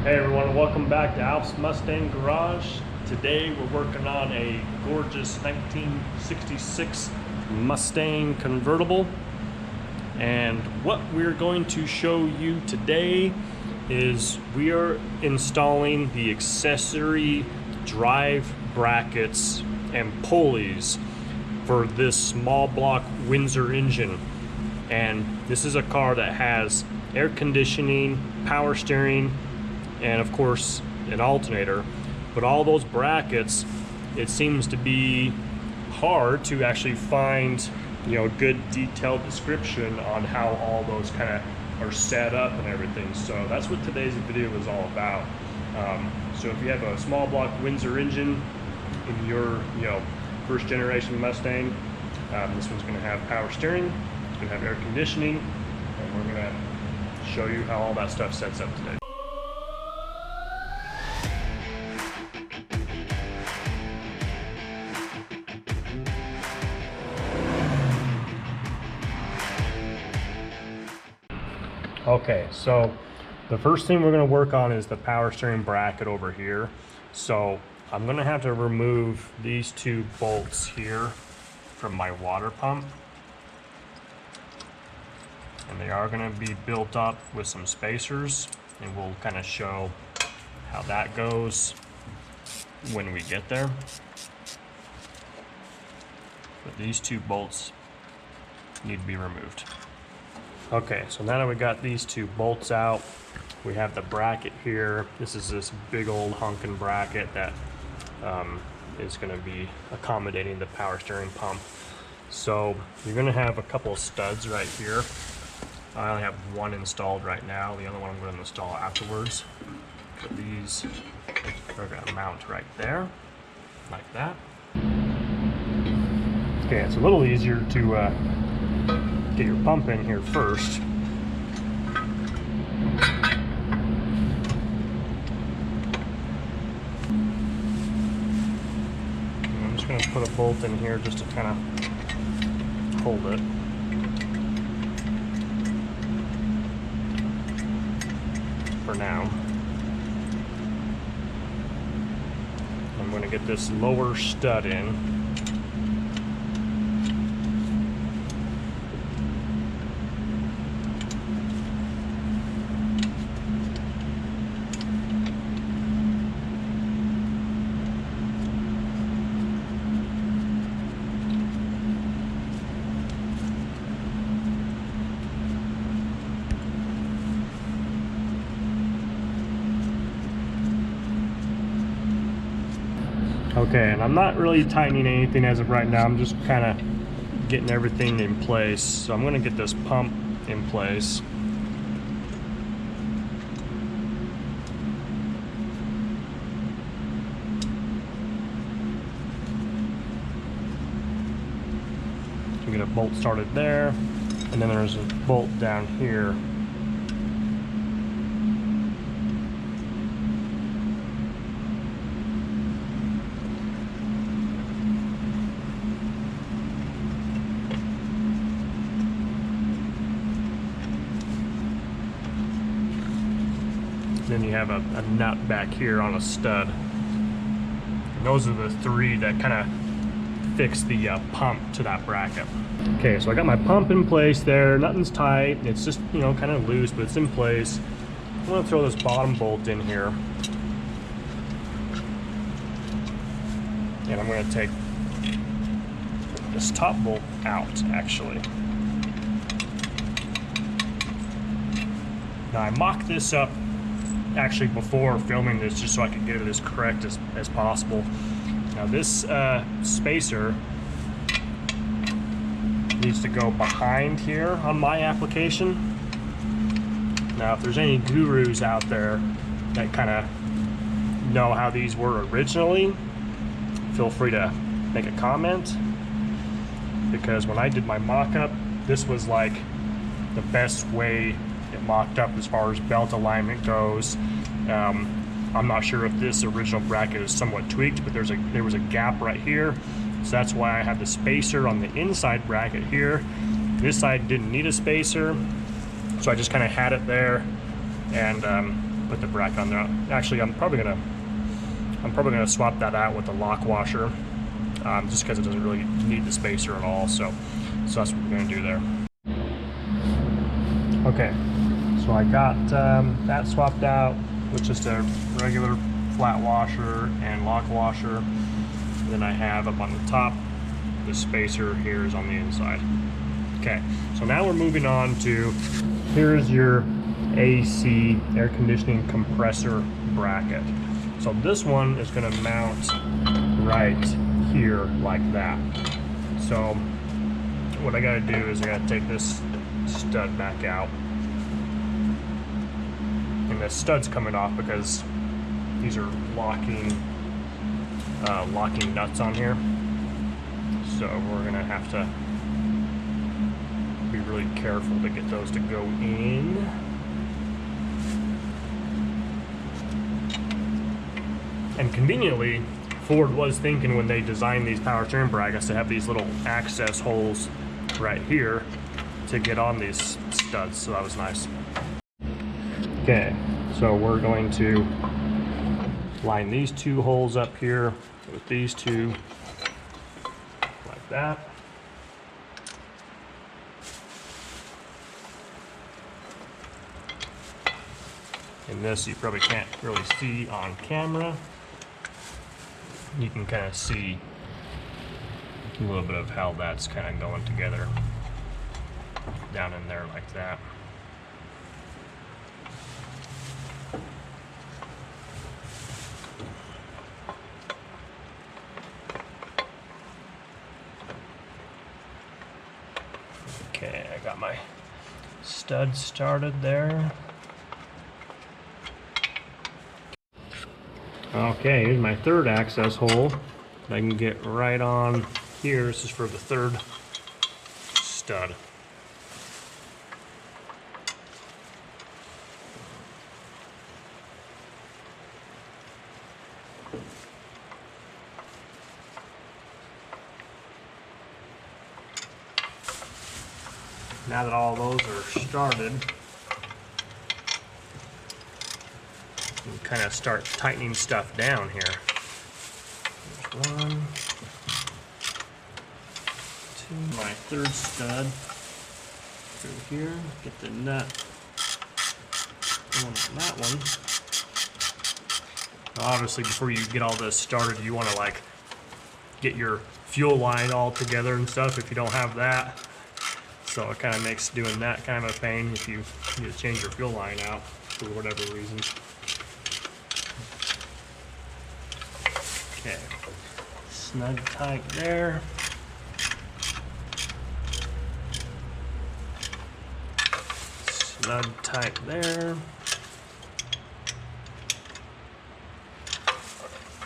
Hey everyone, welcome back to Alf's Mustang Garage. Today we're working on a gorgeous 1966 Mustang convertible. And what we're going to show you today is we are installing the accessory drive brackets and pulleys for this small block Windsor engine. And this is a car that has air conditioning, power steering, and of course an alternator. But all those brackets, it seems to be hard to actually find good detailed description on how all those kind of are set up and everything. So that's what today's video is all about. So if you have a small block Windsor engine in your first generation Mustang, this one's going to have power steering, it's going to have air conditioning, and we're going to show you how all that stuff sets up today. Okay, so the first thing we're going to work on is the power steering bracket over here. So I'm going to have to remove these two bolts here from my water pump. And they are going to be built up with some spacers, and we'll kind of show how that goes when we get there. But these two bolts need to be removed. Okay, so now that we got these two bolts out, we have the bracket here. This is this big old honking bracket that is going to be accommodating the power steering pump. So you're going to have a couple of studs right here. I only have one installed right now. The other one I'm going to install afterwards. But these are going to mount right there, like that. Okay, it's a little easier to get your pump in here first. And I'm just going to put a bolt in here just to kind of hold it. For now. I'm going to get this lower stud in. Okay, and I'm not really tightening anything as of right now. I'm just kind of getting everything in place. So I'm going to get this pump in place. So we get a bolt started there, and then there's a bolt down here. Then you have a nut back here on a stud. And those are the three that kind of fix the pump to that bracket. Okay, so I got my pump in place there. Nothing's tight. It's just, kind of loose, but it's in place. I'm going to throw this bottom bolt in here. And I'm going to take this top bolt out, actually. Now I mocked this up actually before filming this just so I could get it as correct as possible. Now this spacer needs to go behind here on my application. Now if there's any gurus out there that kind of know how these were originally, feel free to make a comment, because when I did my mock-up, this was like the best way it mocked up as far as belt alignment goes. I'm not sure if this original bracket is somewhat tweaked, but there was a gap right here, so that's why I have the spacer on the inside bracket here. This side didn't need a spacer, so I just kind of had it there, and put the bracket on there. Actually, I'm probably gonna swap that out with the lock washer, just because it doesn't really need the spacer at all. So that's what we're gonna do there. Okay, so I got that swapped out with just a regular flat washer and lock washer. And then I have up on the top, the spacer here is on the inside. Okay, so now we're moving on to, here's your AC air conditioning compressor bracket. So this one is going to mount right here like that. So what I got to do is I got to take this stud back out. And the stud's coming off because these are locking nuts on here. So we're going to have to be really careful to get those to go in. And conveniently, Ford was thinking when they designed these power steering brackets to have these little access holes right here to get on these studs, so that was nice. Okay, so we're going to line these two holes up here with these two, like that. And this you probably can't really see on camera. You can kind of see a little bit of how that's kind of going together down in there like that. Okay, I got my stud started there. Okay, here's my third access hole. I can get right on here. This is for the third stud. Now that all those are started, and kind of start tightening stuff down here. There's one, two, my third stud through here. Get the nut going on that one. Obviously, before you get all this started, you want to like get your fuel line all together and stuff if you don't have that. So it kind of makes doing that kind of a pain if you need to change your fuel line out for whatever reason. Okay, snug tight there. Snug tight there.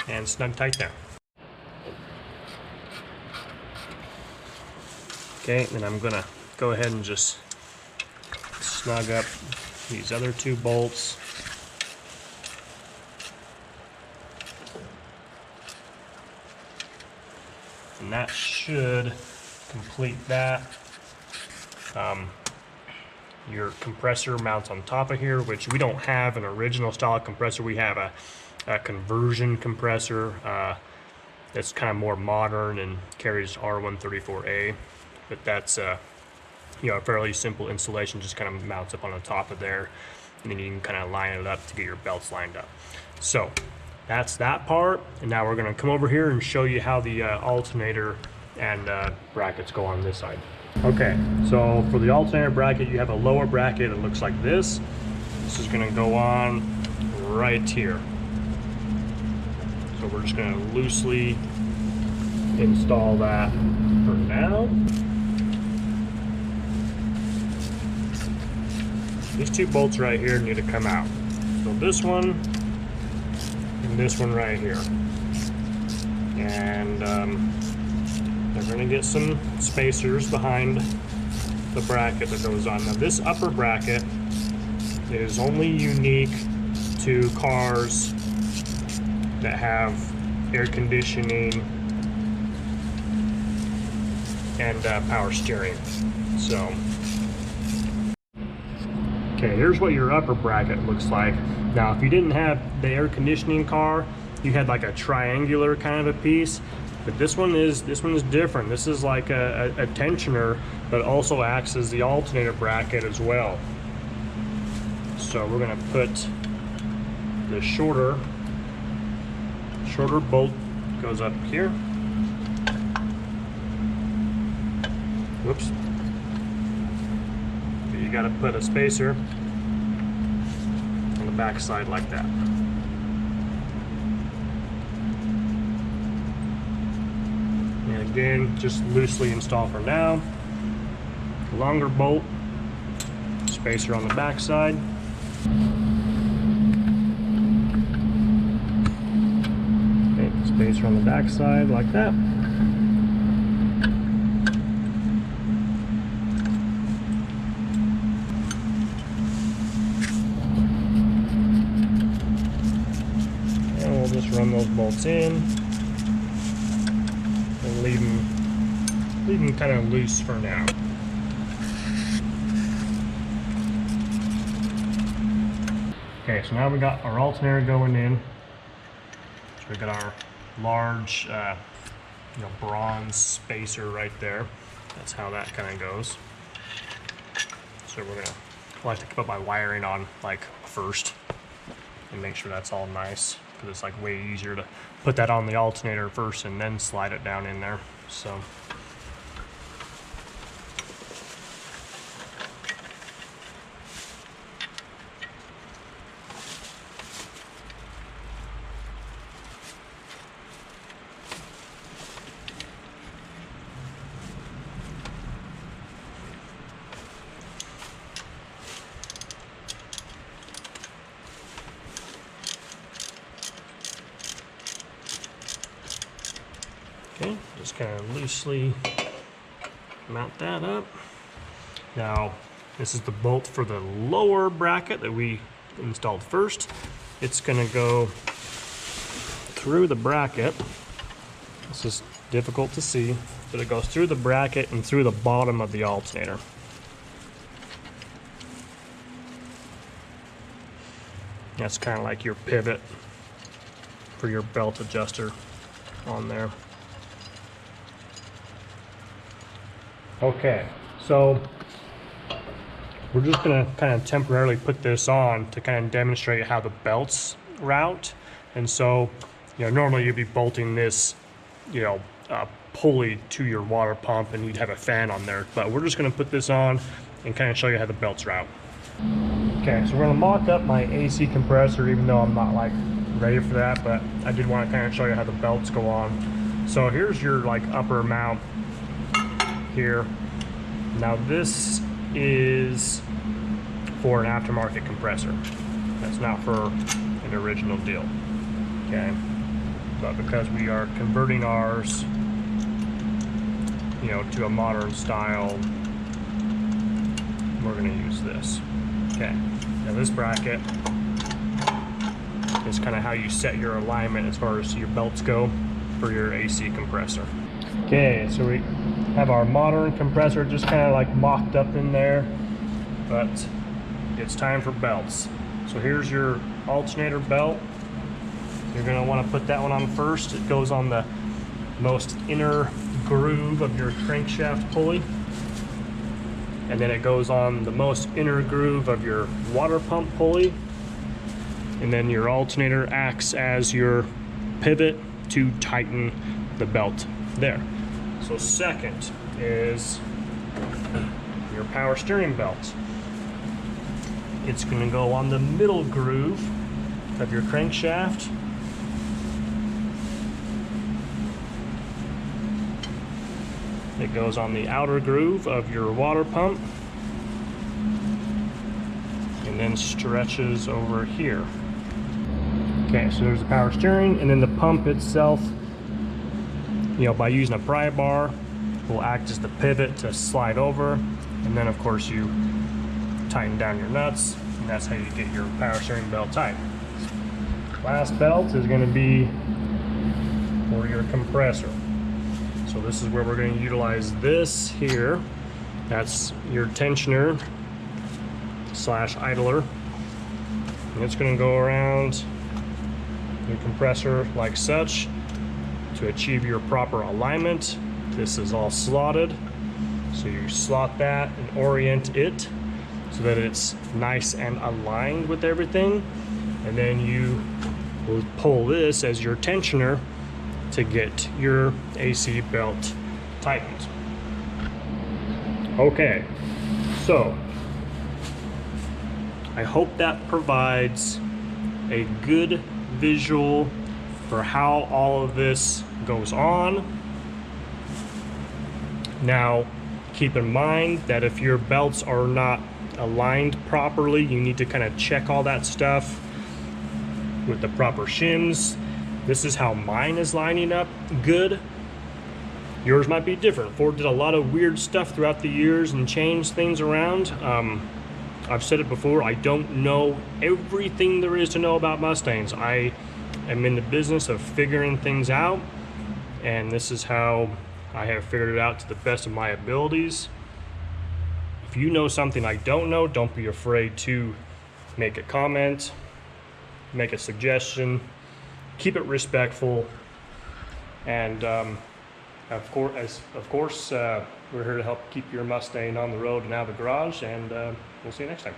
And snug tight there. Okay, then I'm gonna go ahead and just snug up these other two bolts. And that should complete that. Your compressor mounts on top of here, which we don't have an original style compressor. We have a conversion compressor that's kind of more modern and carries R134A, but that's a fairly simple installation. Just kind of mounts up on the top of there, and then you can kind of line it up to get your belts lined up. So that's that part, and now we're going to come over here and show you how the alternator and brackets go on this side. Okay, so for the alternator bracket, you have a lower bracket. It looks like this. This is going to go on right here. So we're just going to loosely install that for now. These two bolts right here need to come out. So this one and this one right here. And they're going to get some spacers behind the bracket that goes on. Now this upper bracket is only unique to cars that have air conditioning and power steering. So Okay, here's what your upper bracket looks like. Now, if you didn't have the air conditioning car, you had like a triangular kind of a piece, but this one is different. This is like a tensioner, but also acts as the alternator bracket as well. So we're gonna put the shorter bolt goes up here. Whoops. You got to put a spacer on the back side like that. And again, just loosely install for now. Longer bolt, spacer on the back side. Okay, spacer on the back side like that. Just run those bolts in and leave them kind of loose for now. Okay, so now we got our alternator going in. So we got our large, bronze spacer right there. That's how that kind of goes. So I like to put my wiring on like first and make sure that's all nice, because it's like way easier to put that on the alternator first and then slide it down in there. So okay, just kind of loosely mount that up. Now, this is the bolt for the lower bracket that we installed first. It's going to go through the bracket. This is difficult to see, but it goes through the bracket and through the bottom of the alternator. That's kind of like your pivot for your belt adjuster on there. Okay, so we're just going to kind of temporarily put this on to kind of demonstrate how the belts route. And so, normally you'd be bolting this, pulley to your water pump and you'd have a fan on there. But we're just going to put this on and kind of show you how the belts route. Okay, so we're going to mock up my AC compressor, even though I'm not like ready for that, but I did want to kind of show you how the belts go on. So here's your like upper mount here. Now this is for an aftermarket compressor. That's not for an original deal. Okay, but because we are converting ours, to a modern style, we're going to use this. Okay, now this bracket is kind of how you set your alignment as far as your belts go for your AC compressor. Okay, so we have our modern compressor just kind of like mocked up in there, but it's time for belts. So here's your alternator belt. You're going to want to put that one on first. It goes on the most inner groove of your crankshaft pulley, and then it goes on the most inner groove of your water pump pulley, and then your alternator acts as your pivot to tighten the belt there. So second is your power steering belt. It's going to go on the middle groove of your crankshaft. It goes on the outer groove of your water pump and then stretches over here. Okay, so there's the power steering, and then the pump itself, by using a pry bar, will act as the pivot to slide over, and then of course you tighten down your nuts, and that's how you get your power steering belt tight. Last belt is going to be for your compressor. So this is where we're going to utilize this here. That's your tensioner slash idler. And it's going to go around your compressor like such to achieve your proper alignment. This is all slotted, so you slot that and orient it so that it's nice and aligned with everything, and then you will pull this as your tensioner to get your AC belt tightened. Okay, so I hope that provides a good visual for how all of this goes on. Now, keep in mind that if your belts are not aligned properly, you need to kind of check all that stuff with the proper shims. This is how mine is lining up good. Yours might be different. Ford did a lot of weird stuff throughout the years and changed things around. I've said it before, I don't know everything there is to know about Mustangs. I am in the business of figuring things out, and this is how I have figured it out to the best of my abilities. If you know something I don't know, don't be afraid to make a comment, make a suggestion, keep it respectful, and of course, we're here to help keep your Mustang on the road and out of the garage, and we'll see you next time.